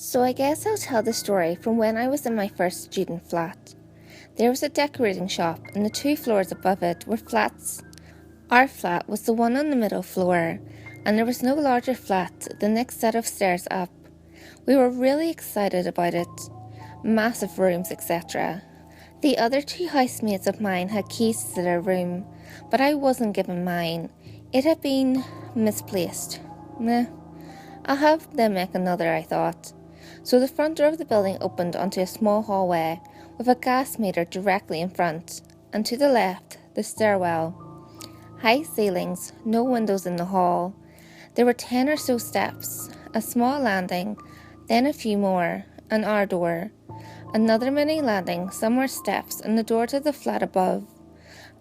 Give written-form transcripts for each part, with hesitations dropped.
So I guess I'll tell the story from when I was in my first student flat. There was a decorating shop and the 2 floors above it were flats. Our flat was the one on the middle floor, and there was no larger flat the next set of stairs up. We were really excited about it. Massive rooms, etc. The other 2 housemates of mine had keys to their room, but I wasn't given mine. It had been misplaced. Meh. I'll have them make another, I thought. So the front door of the building opened onto a small hallway with a gas meter directly in front, and to the left, the stairwell. High ceilings, no windows in the hall. There were 10 or so steps, a small landing, then a few more, and our door. Another mini landing, some more steps, and the door to the flat above.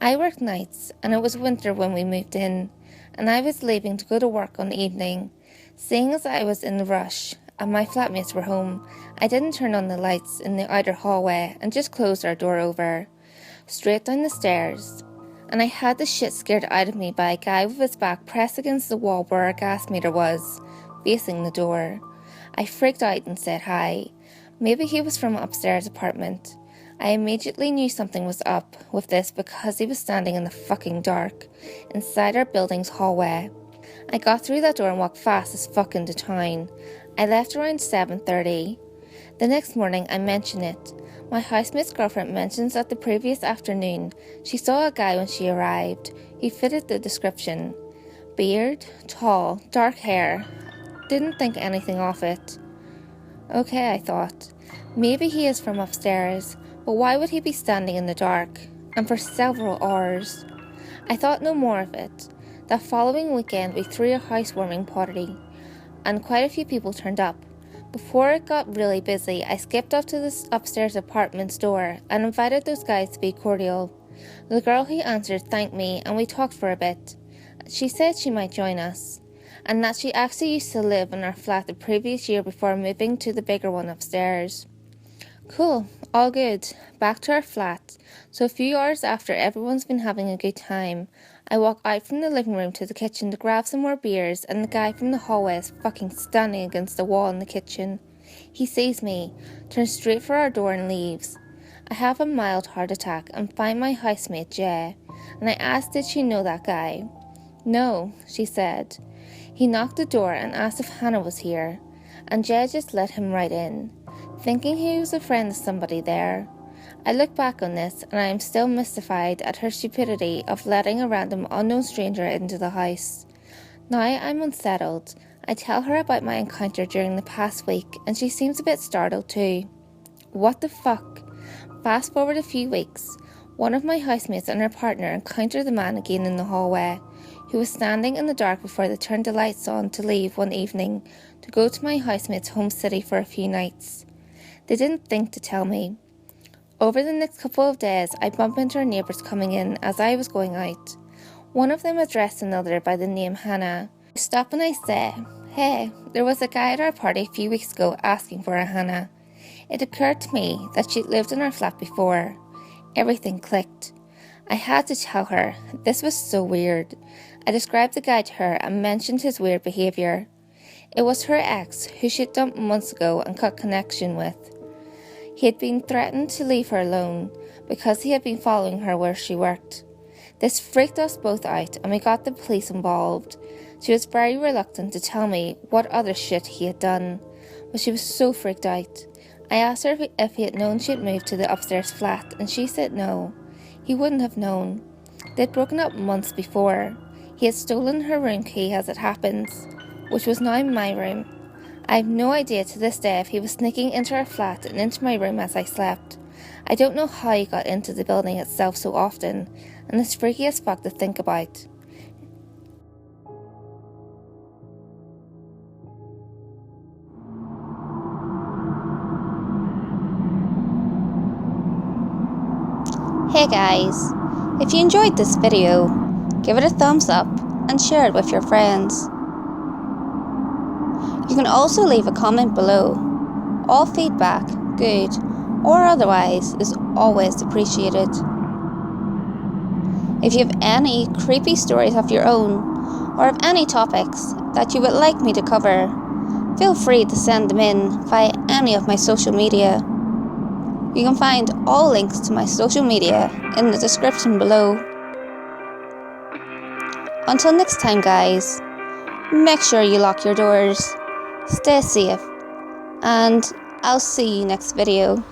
I worked nights, and it was winter when we moved in, and I was leaving to go to work on the evening. Seeing as I was in the rush, and my flatmates were home, I didn't turn on the lights in the outer hallway and just closed our door over. Straight down the stairs. And I had the shit scared out of me by a guy with his back pressed against the wall where our gas meter was, facing the door. I freaked out and said hi. Maybe he was from upstairs apartment. I immediately knew something was up with this because he was standing in the fucking dark, inside our building's hallway. I got through that door and walked fast as fuck into town. I left around 7:30. The next morning I mention it. My housemate's girlfriend mentions that the previous afternoon she saw a guy when she arrived. He fitted the description. Beard, tall, dark hair. Didn't think anything of it. Okay, I thought. Maybe he is from upstairs, but why would he be standing in the dark? And for several hours. I thought no more of it. That following weekend we threw a housewarming party, and quite a few people turned up. Before it got really busy, I skipped up to the upstairs apartment's door and invited those guys to be cordial. The girl who answered thanked me and we talked for a bit. She said she might join us, and that she actually used to live in our flat the previous year before moving to the bigger one upstairs. Cool, all good. Back to our flat. So a few hours after everyone's been having a good time, I walk out from the living room to the kitchen to grab some more beers, and the guy from the hallway is fucking standing against the wall in the kitchen. He sees me, turns straight for our door and leaves. I have a mild heart attack and find my housemate Jay, and I asked did she know that guy. No, she said. He knocked the door and asked if Hannah was here, and Jay just let him right in, thinking he was a friend of somebody there. I look back on this and I am still mystified at her stupidity of letting a random unknown stranger into the house. Now I'm unsettled. I tell her about my encounter during the past week and she seems a bit startled too. What the fuck? Fast forward a few weeks. One of my housemates and her partner encounter the man again in the hallway, who was standing in the dark before they turned the lights on to leave one evening to go to my housemate's home city for a few nights. They didn't think to tell me. Over the next couple of days, I bump into our neighbours coming in as I was going out. One of them addressed another by the name Hannah. I stop and I say, hey, there was a guy at our party a few weeks ago asking for a Hannah. It occurred to me that she'd lived in our flat before. Everything clicked. I had to tell her. This was so weird. I described the guy to her and mentioned his weird behaviour. It was her ex, who she'd dumped months ago and cut connection with. He had been threatened to leave her alone because he had been following her where she worked. This freaked us both out and we got the police involved. She was very reluctant to tell me what other shit he had done, but she was so freaked out. I asked her if he had known she had moved to the upstairs flat and she said no. He wouldn't have known. They'd broken up months before. He had stolen her room key as it happens, which was now my room. I have no idea to this day if he was sneaking into our flat and into my room as I slept. I don't know how he got into the building itself so often, and it's freaky as fuck to think about. Hey guys, if you enjoyed this video, give it a thumbs up and share it with your friends. You can also leave a comment below. All feedback, good or otherwise, is always appreciated. If you have any creepy stories of your own, or of any topics that you would like me to cover, feel free to send them in via any of my social media. You can find all links to my social media in the description below. Until next time guys, make sure you lock your doors, stay safe, and I'll see you next video.